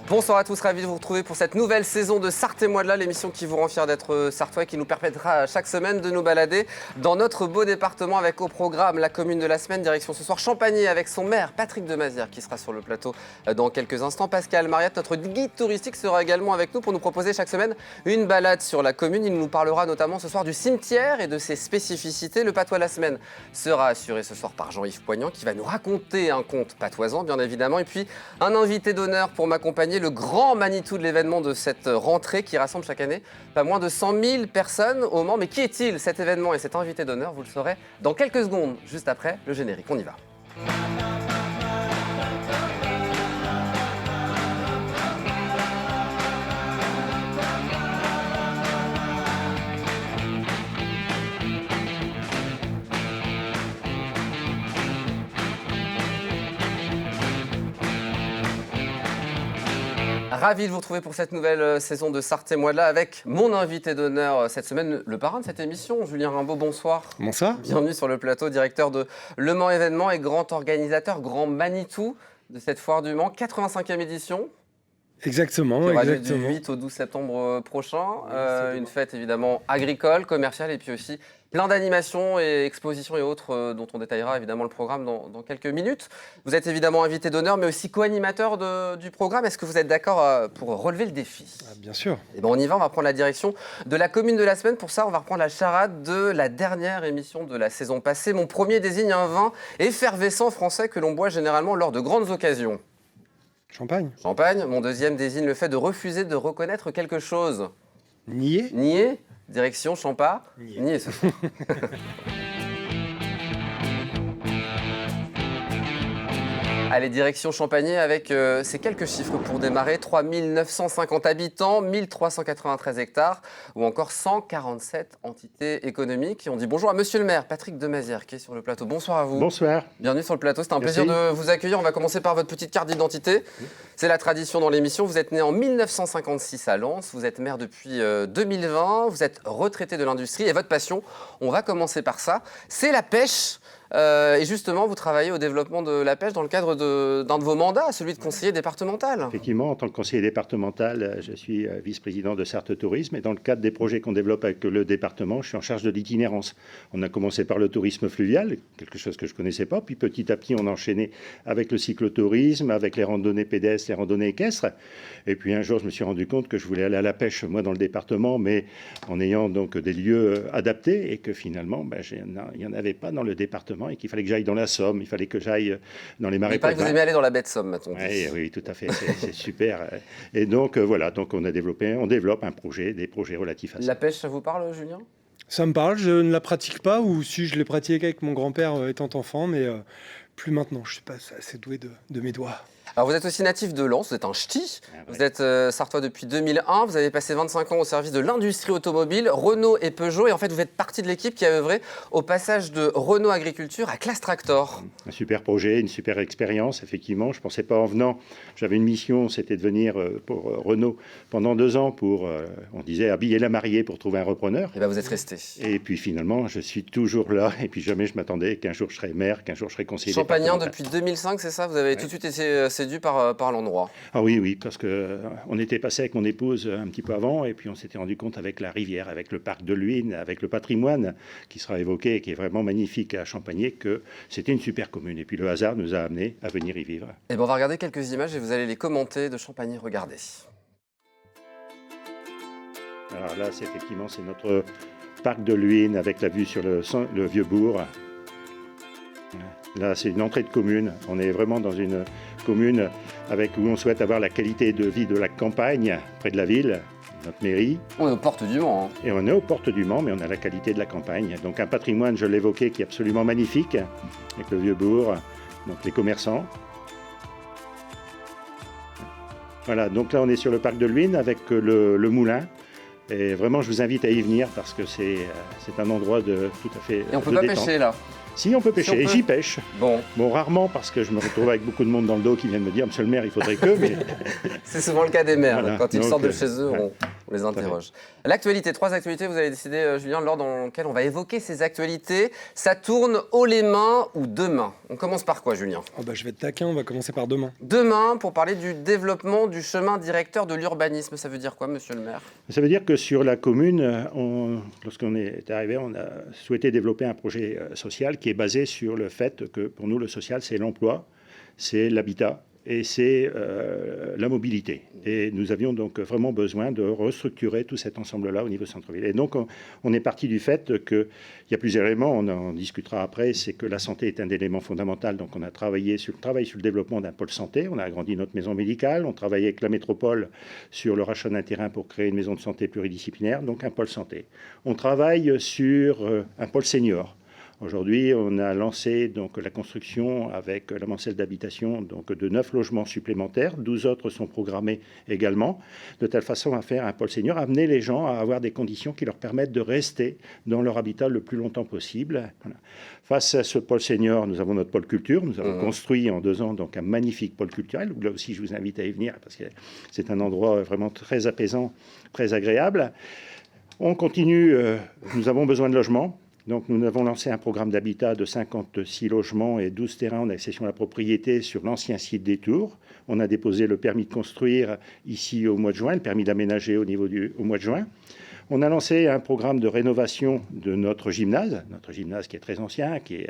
Bonsoir à tous, ravi de vous retrouver pour cette nouvelle saison de Sarthe et moi de là, l'émission qui vous rend fiers d'être sartois et qui nous permettra chaque semaine de nous balader dans notre beau département avec au programme la commune de la semaine, direction ce soir Champagné avec son maire Patrick Demazière qui sera sur le plateau dans quelques instants. Pascal Mariette, notre guide touristique, sera également avec nous pour nous proposer chaque semaine une balade sur la commune. Il nous parlera notamment ce soir du cimetière et de ses spécificités. Le patois de la semaine sera assuré ce soir par Jean-Yves Poignant qui va nous raconter un conte patoisant bien évidemment. Et puis un invité d'honneur pour m'accompagner, le grand Manitou de l'événement de cette rentrée qui rassemble chaque année pas moins de 100 000 personnes au Mans. Mais qui est-il cet événement et cet invité d'honneur? Vous le saurez dans quelques secondes, juste après le générique. On y va. Ravi de vous retrouver pour cette nouvelle saison de Sarthe et moi de là avec mon invité d'honneur cette semaine, le parrain de cette émission, Julien Rimbaud. Bonsoir. Bonsoir. Bienvenue sur le plateau, directeur de Le Mans Événements et grand organisateur, grand Manitou de cette foire du Mans, 85e édition. Exactement, qui aura lieu exactement. du 8 au 12 septembre prochain. Une fête évidemment agricole, commerciale et puis aussi plein d'animations et expositions et autres dont on détaillera évidemment le programme dans quelques minutes. Vous êtes évidemment invité d'honneur mais aussi co-animateur du programme. Est-ce que vous êtes d'accord pour relever le défi? Bien sûr. Eh ben on y va, on va prendre la direction de la commune de la semaine. Pour ça, on va reprendre la charade de la dernière émission de la saison passée. Mon premier désigne un vin effervescent français que l'on boit généralement lors de grandes occasions. Champagne. Champagne. Mon deuxième désigne le fait de refuser de reconnaître quelque chose. Nier. Nier. Direction Champa. Nier ce soir. Allez, direction Champagné avec ces quelques chiffres pour démarrer. 3 950 habitants, 1393 hectares ou encore 147 entités économiques. Et on dit bonjour à monsieur le maire, Patrick Demazière, qui est sur le plateau. Bonsoir à vous. Bonsoir. Bienvenue sur le plateau, c'est un Merci. plaisir de vous accueillir. On va commencer par votre petite carte d'identité. C'est la tradition dans l'émission. Vous êtes né en 1956 à Lens, vous êtes maire depuis 2020, vous êtes retraité de l'industrie et votre passion, on va commencer par ça, c'est la pêche. Et justement, vous travaillez au développement de la pêche dans le cadre d'un de vos mandats, celui de conseiller départemental. Effectivement, en tant que conseiller départemental, je suis vice-président de Sarthe Tourisme et dans le cadre des projets qu'on développe avec le département, je suis en charge de l'itinérance. On a commencé par le tourisme fluvial, quelque chose que je ne connaissais pas, puis petit à petit on a enchaîné avec le cyclotourisme, avec les randonnées pédestres, les randonnées équestres. Et puis un jour, je me suis rendu compte que je voulais aller à la pêche, moi, dans le département, mais en ayant donc des lieux adaptés et que finalement, il n'y en avait pas dans le département et qu'il fallait que j'aille dans la Somme, il fallait que j'aille dans les marais. Il paraît que vous aimez aller dans la baie de Somme, m'a-t-on dit. Oui, tout à fait, c'est super. Et donc voilà, donc on développe un projet, des projets relatifs à ça. La pêche, ça vous parle, Julien? Ça me parle, je ne la pratique pas, ou si je l'ai pratiquée avec mon grand-père étant enfant, mais plus maintenant. Je ne suis pas assez doué de mes doigts. Alors vous êtes aussi natif de Lens, vous êtes un ch'ti, vous êtes sartois depuis 2001, vous avez passé 25 ans au service de l'industrie automobile, Renault et Peugeot, et en fait vous faites partie de l'équipe qui a œuvré au passage de Renault Agriculture à Classe Tractor. Un super projet, une super expérience, effectivement. Je ne pensais pas en venant, j'avais une mission, c'était de venir pour Renault pendant 2 ans pour, on disait, habiller la mariée pour trouver un repreneur. Et bien vous êtes resté. Et puis finalement, je suis toujours là, et puis jamais je m'attendais qu'un jour je serais maire, qu'un jour je serais conseiller Champagnien départemental. depuis 2005, c'est ça? Vous avez tout de suite été séduit par l'endroit. Ah oui, parce qu'on était passé avec mon épouse un petit peu avant et puis on s'était rendu compte avec la rivière, avec le parc de Luynes, avec le patrimoine qui sera évoqué et qui est vraiment magnifique à Champagné, que c'était une super commune. Et puis le hasard nous a amenés à venir y vivre. Et ben on va regarder quelques images et vous allez les commenter de Champagné. Regardez. Alors là, c'est notre parc de Luynes avec la vue sur le vieux bourg. Là, c'est une entrée de commune. On est vraiment dans une commune où on souhaite avoir la qualité de vie de la campagne, près de la ville, notre mairie. On est aux portes du Mans. Et on est aux portes du Mans, mais on a la qualité de la campagne. Donc un patrimoine, je l'évoquais, qui est absolument magnifique, avec le vieux bourg, donc les commerçants. Voilà, donc là on est sur le parc de Luynes avec le moulin. Et vraiment, je vous invite à y venir parce que c'est un endroit tout à fait. Et on peut pas détente. pêcher là? Si, on peut pêcher. Si on Et peut. j'y pêche. Bon. Bon, rarement parce que je me retrouve avec beaucoup de monde dans le dos qui viennent me dire, monsieur le maire, il faudrait que. Mais C'est souvent le cas des maires. Voilà. Quand ils Donc, sortent de chez eux, ouais. On les interroge. L'actualité, 3 actualités, vous avez décidé, Julien, lors dans lequel on va évoquer ces actualités. Ça tourne haut les mains ou demain. On commence par quoi, Julien? Je vais être taquin, on va commencer par demain. Demain, pour parler du développement du chemin directeur de l'urbanisme. Ça veut dire quoi, monsieur le maire? Ça veut dire que sur la commune, lorsqu'on est arrivé, on a souhaité développer un projet social qui est basé sur le fait que pour nous, le social, c'est l'emploi, c'est l'habitat et c'est la mobilité. Et nous avions donc vraiment besoin de restructurer tout cet ensemble-là au niveau centre-ville. Et donc, on est parti du fait qu'il y a plusieurs éléments, on en discutera après, c'est que la santé est un élément fondamental. Donc, on a travaillé sur le développement d'un pôle santé, on a agrandi notre maison médicale, on travaillait avec la métropole sur le rachat d'un terrain pour créer une maison de santé pluridisciplinaire, donc un pôle santé. On travaille sur un pôle senior. Aujourd'hui, on a lancé donc la construction avec la Mancelle d'habitation donc de 9 logements supplémentaires. 12 autres sont programmés également, de telle façon à faire un pôle senior, amener les gens à avoir des conditions qui leur permettent de rester dans leur habitat le plus longtemps possible. Voilà. Face à ce pôle senior, nous avons notre pôle culture. Nous avons construit en 2 ans donc un magnifique pôle culturel. Là aussi, je vous invite à y venir parce que c'est un endroit vraiment très apaisant, très agréable. On continue, nous avons besoin de logements. Donc, nous avons lancé un programme d'habitat de 56 logements et 12 terrains en accession à la propriété sur l'ancien site des Tours. On a déposé le permis de construire ici au mois de juin, le permis d'aménager au mois de juin. On a lancé un programme de rénovation de notre gymnase qui est très ancien, qui est...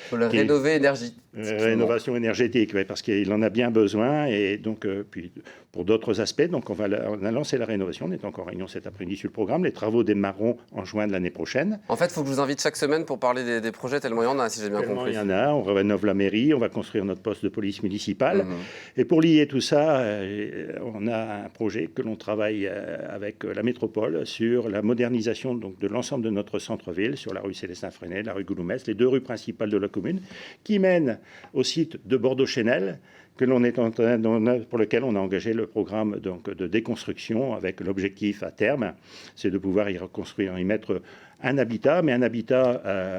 Faut le rénover énergétique. Rénovation énergétique, oui, parce qu'il en a bien besoin, et donc, puis pour d'autres aspects, donc on a lancé la rénovation, on est encore en réunion cet après-midi sur le programme, les travaux démarreront en juin de l'année prochaine. En fait, il faut que je vous invite chaque semaine pour parler des projets, tellement il y en a, si j'ai bien compris. Il y en a, on rénove la mairie, on va construire notre poste de police municipale, et pour lier tout ça, on a un projet que l'on travaille avec la métropole sur la modernisation donc, de l'ensemble de notre centre-ville, sur la rue Célestin-Freinet, la rue Gouloumès, les 2 rues principales de la commune, qui mènent au site de Bordeaux-Chenel, pour lequel on a engagé le programme donc, de déconstruction avec l'objectif à terme, c'est de pouvoir y reconstruire, y mettre un habitat, mais un habitat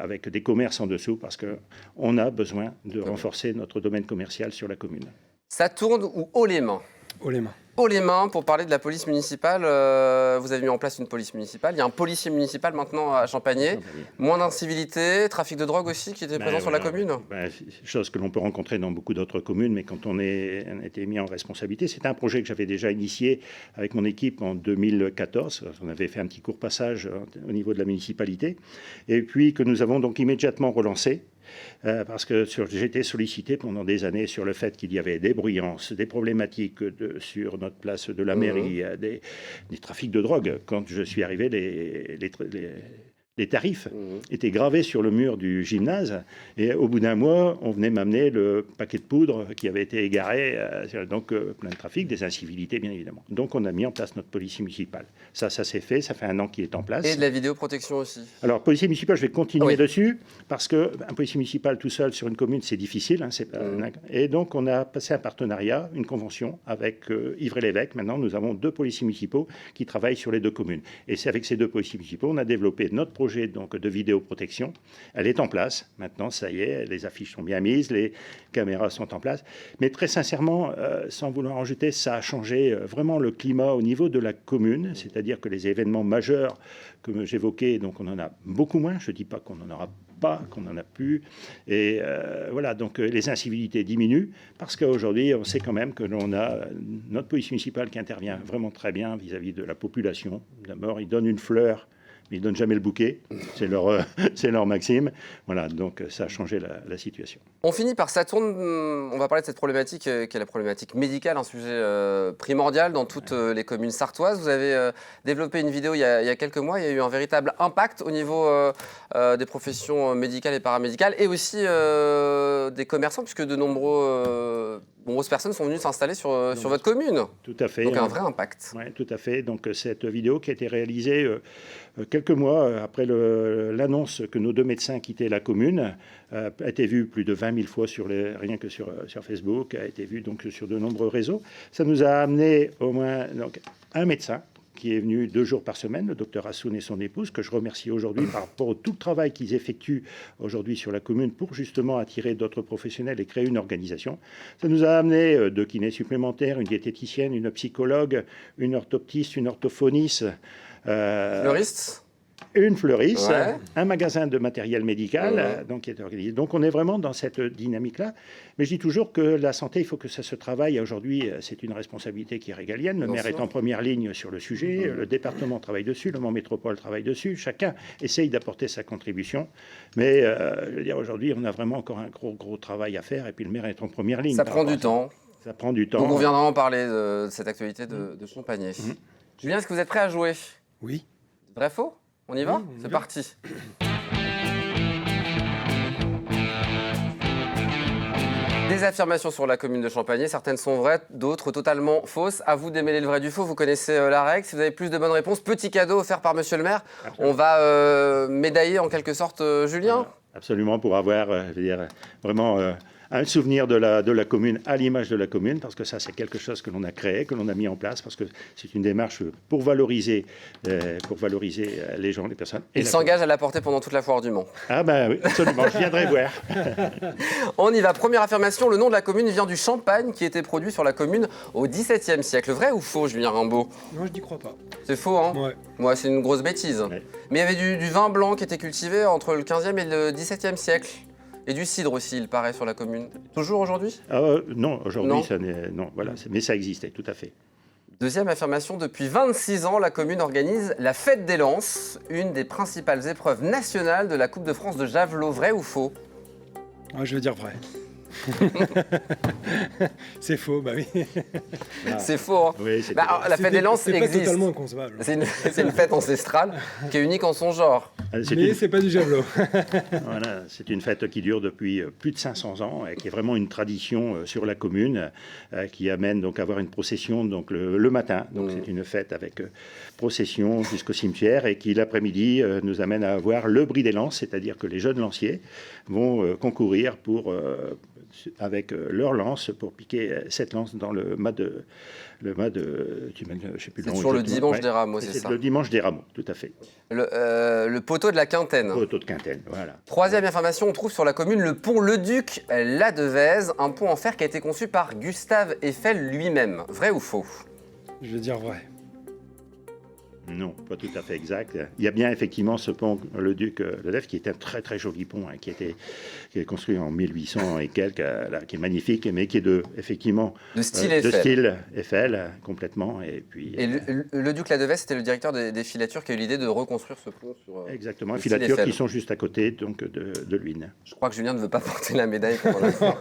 avec des commerces en dessous, parce qu'on a besoin de renforcer notre domaine commercial sur la commune. Ça tourne ou haut les mains? Haut les mains. Haut les mains, pour parler de la police municipale, vous avez mis en place une police municipale. Il y a un policier municipal maintenant à Champagné. Moins d'incivilité, trafic de drogue aussi qui était présent sur la commune. Chose que l'on peut rencontrer dans beaucoup d'autres communes, mais quand on a été mis en responsabilité, c'est un projet que j'avais déjà initié avec mon équipe en 2014. On avait fait un petit court passage au niveau de la municipalité, et puis que nous avons donc immédiatement relancé. Parce que j'ai été sollicité pendant des années sur le fait qu'il y avait des bruyances, des problématiques sur notre place de la mairie, des trafics de drogue. Quand je suis arrivé, les tarifs étaient gravés sur le mur du gymnase, et au bout d'un mois, on venait m'amener le paquet de poudre qui avait été égaré, donc plein de trafic, des incivilités bien évidemment. Donc on a mis en place notre police municipale. Ça s'est fait, ça fait 1 an qu'il est en place. Et de la vidéoprotection aussi. Alors policier municipal, je vais continuer dessus, parce qu'un policier municipal tout seul sur une commune, c'est difficile. Et donc on a passé un partenariat, une convention avec Ivry-l'Évêque. Maintenant, nous avons 2 policiers municipaux qui travaillent sur les 2 communes. Et c'est avec ces 2 policiers municipaux, on a développé notre projet donc, de vidéoprotection. Elle est en place. Maintenant, ça y est, les affiches sont bien mises, les caméras sont en place. Mais très sincèrement, sans vouloir en jeter, ça a changé vraiment le climat au niveau de la commune. C'est-à-dire que les événements majeurs que j'évoquais, donc on en a beaucoup moins. Je ne dis pas qu'on n'en aura pas, qu'on en a plus. Et voilà, donc les incivilités diminuent parce qu'aujourd'hui, on sait quand même que l'on a notre police municipale qui intervient vraiment très bien vis-à-vis de la population. D'abord, ils donnent une fleur, mais ils ne donnent jamais le bouquet. C'est leur maxime. Voilà, donc ça a changé la situation. On finit par ça tourne. On va parler de cette problématique qui est la problématique médicale, un sujet primordial dans toutes les communes sartoises. Vous avez développé une vidéo il y a quelques mois. Il y a eu un véritable impact au niveau des professions médicales et paramédicales, et aussi des commerçants, puisque de nombreuses personnes sont venues s'installer sur votre commune. Tout à fait. Donc un vrai impact. Oui, tout à fait. Donc cette vidéo qui a été réalisée quelques mois après l'annonce que nos 2 médecins quittaient la commune a été vue plus de 20 000 fois rien que sur Facebook, a été vue donc sur de nombreux réseaux. Ça nous a amené au moins donc, un médecin qui est venu 2 jours par semaine, le docteur Assoun et son épouse, que je remercie aujourd'hui par rapport à tout le travail qu'ils effectuent aujourd'hui sur la commune pour justement attirer d'autres professionnels et créer une organisation. Ça nous a amené 2 kinés supplémentaires, une diététicienne, une psychologue, une orthoptiste, une orthophoniste. Fleuriste. Une fleuriste, Ouais. un magasin de matériel médical, Ouais. donc qui est organisé. Donc on est vraiment dans cette dynamique-là. Mais je dis toujours que la santé, il faut que ça se travaille. Aujourd'hui, c'est une responsabilité qui est régalienne. Le Bien maire sûr. est en première ligne sur le sujet, le département travaille dessus, le Mans Métropole travaille dessus. Chacun essaye d'apporter sa contribution. Mais je veux dire, aujourd'hui, on a vraiment encore un gros travail à faire. Et puis le maire est en première ligne. Ça par prend rapport du à ça. temps. Ça prend du temps. Donc on viendra en parler de cette actualité de Champagné. Julien, est-ce que vous êtes prêt à jouer? Oui. Vrai, faux? On y va? Oui, on y C'est va. parti. Des affirmations sur la commune de Champagné, certaines sont vraies, d'autres totalement fausses. À vous d'émêler le vrai du faux, vous connaissez la règle. Si vous avez plus de bonnes réponses, petit cadeau offert par monsieur le maire. Absolument. On va médailler en quelque sorte Julien. Absolument, pour avoir je veux dire, vraiment un souvenir de la commune à l'image de la commune, parce que ça, c'est quelque chose que l'on a créé, que l'on a mis en place, parce que c'est une démarche pour valoriser les gens, les personnes. Et Il la s'engage à la porter pendant toute la foire du Mans. commune. Ah ben oui, absolument, je viendrai voir. On y va. Première affirmation, le nom de la commune vient du champagne qui était produit sur la commune au XVIIe siècle. Vrai ou faux, Julien Rimbaud? Non, je n'y crois pas. C'est faux, hein? Ouais. Ouais, c'est une grosse bêtise. Ouais. Mais il y avait du vin blanc qui était cultivé entre le 15e et le 17e siècle. Et du cidre aussi, il paraît, sur la commune. Toujours aujourd'hui? Non, Non. aujourd'hui, ça n'est... Non, voilà, mais ça existait, tout à fait. Deuxième affirmation, depuis 26 ans, la commune organise la Fête des Lances, une des principales épreuves nationales de la Coupe de France de javelot. Vrai ou faux? Ah, je vais dire vrai. C'est faux, bah oui. C'est faux, hein? Oui, c'était- Bah, alors, la Fête des Lances C'est pas existe. totalement inconcevable. C'est une fête ancestrale qui est unique en son genre. c'est Mais une- c'est pas du javelot. Voilà, c'est une fête qui dure depuis plus de 500 ans et qui est vraiment une tradition sur la commune qui amène donc à avoir une procession donc le matin. Donc c'est une fête avec procession jusqu'au cimetière et qui l'après-midi nous amène à avoir le bris des lances, c'est-à-dire que les jeunes lanciers vont concourir avec leur lance pour piquer cette lance dans le mât de je sais plus C'est nom toujours le exactement. dimanche Ouais, des Rameaux, c'est ça. le dimanche des rameaux, tout à fait. Le poteau de la Quintaine. Au taux de quintaine, voilà. Troisième information, on trouve sur la commune le pont Leduc La Devèze, un pont en fer qui a été conçu par Gustave Eiffel lui-même. Vrai ou faux? Je vais dire vrai. Non, pas tout à fait exact. Il y a bien effectivement ce pont, le Duc Le Def, qui est un très joli pont, hein, qui est construit en 1800 et quelques, là, qui est magnifique, mais qui est effectivement De style de Eiffel. style Eiffel complètement. Et puis Et le Duc La Devèze, c'était le directeur des filatures qui a eu l'idée de reconstruire ce pont sur. exactement, le filatures style Eiffel. qui sont juste à côté donc de l'Huine. Je crois que Julien ne veut pas porter la médaille pendant la foire.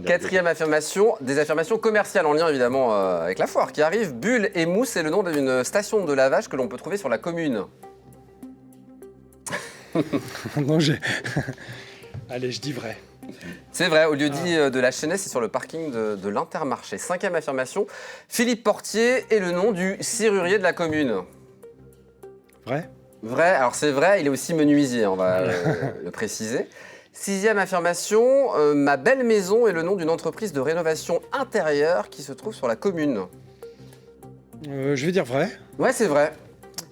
Quatrième affirmation, des affirmations commerciales en lien évidemment avec la foire qui arrive. Bulle et Mousse est le nom d'une station de lavage que l'on peut trouver sur la commune. Non, Allez, je dis vrai. C'est vrai, au lieu dit de la Chaînée, c'est sur le parking de l'Intermarché. Cinquième affirmation, Philippe Portier est le nom du serrurier de la commune. Vrai? Vrai, alors c'est vrai, il est aussi menuisier, on va le préciser. Sixième affirmation, ma belle maison est le nom d'une entreprise de rénovation intérieure qui se trouve sur la commune. Je vais dire vrai. Ouais, c'est vrai.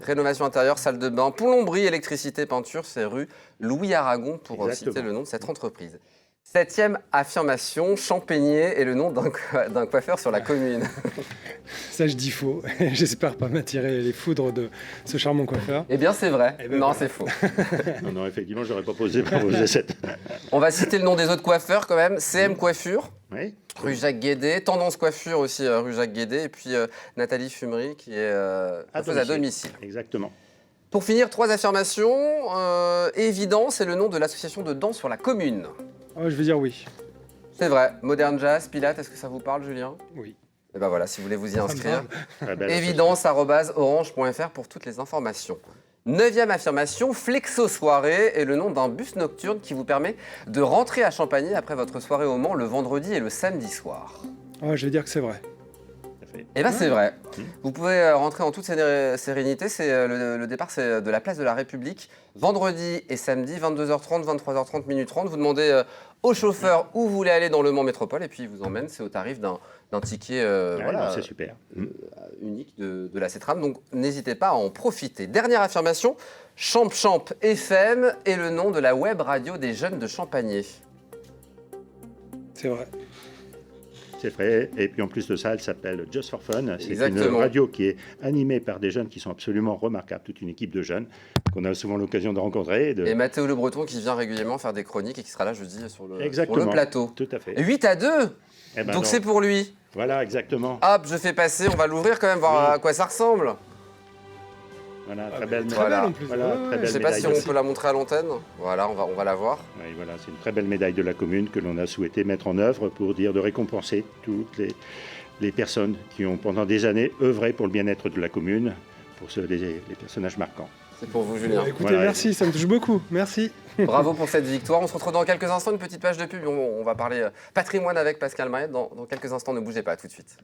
Rénovation intérieure, salle de bain, plomberie, électricité, peinture, c'est rue Louis Aragon pour Exactement. citer le nom de cette entreprise. Septième affirmation, Champagné est le nom d'un coiffeur sur la commune. Ça, je dis faux. J'espère pas m'attirer les foudres de ce charmant coiffeur. Eh bien, c'est vrai. Eh ben Non, voilà. c'est faux. Non, effectivement, j'aurais pas posé cette. On va citer le nom des autres coiffeurs quand même. CM Coiffure, Oui. rue Jacques Guédé. Tendance Coiffure aussi, rue Jacques Guédé. Et puis Nathalie Fumery qui est coiffeuse à domicile. Exactement. Pour finir, trois affirmations. Évident, c'est le nom de l'association de danse sur la commune. Je vais dire oui. C'est vrai. Modern Jazz, Pilates, est-ce que ça vous parle, Julien? Oui. Et ben voilà, si vous voulez vous y me inscrire. Très belle Évidence@orange.fr pour toutes les informations. Neuvième affirmation, Flexo Soirée est le nom d'un bus nocturne qui vous permet de rentrer à Champagné après votre soirée au Mans le vendredi et le samedi soir. Je vais dire que c'est vrai. Et bien c'est vrai. Vous pouvez rentrer en toute sérénité. Le départ, c'est de la place de la République. Vendredi et samedi, 22h30, 23h30, minuit 30. Vous demandez au chauffeur où vous voulez aller dans le Mans Métropole et puis il vous emmène, c'est au tarif d'un ticket c'est super. unique de la CETRAM, donc n'hésitez pas à en profiter. Dernière affirmation, Champ FM est le nom de la web radio des jeunes de Champagné. C'est vrai. C'est vrai. Et puis en plus de ça, elle s'appelle Just for Fun. C'est une Exactement. radio qui est animée par des jeunes qui sont absolument remarquables, toute une équipe de jeunes qu'on a souvent l'occasion de rencontrer. Et Mathéo Le Breton qui vient régulièrement faire des chroniques et qui sera là jeudi sur Exactement. le plateau. Tout à fait. 8-2 Eh ben donc non. c'est pour lui. Voilà, exactement. Hop, je fais passer, on va l'ouvrir quand même, voir Oui. à quoi ça ressemble. Voilà, très mais belle très belle en plus. Voilà, Ouais, très ouais. belle Je sais pas si médaille on peut la montrer à l'antenne. Voilà, on va la voir. Oui, voilà, c'est une très belle médaille de la commune que l'on a souhaité mettre en œuvre pour dire de récompenser toutes les personnes qui ont pendant des années œuvré pour le bien-être de la commune, pour les personnages marquants. C'est pour vous, Julien. Écoutez, Voilà. merci, ça me touche beaucoup. Merci. Bravo pour cette victoire. On se retrouve dans quelques instants, une petite page de pub. On va parler patrimoine avec Pascal Maillet. Dans quelques instants, ne bougez pas, à tout de suite.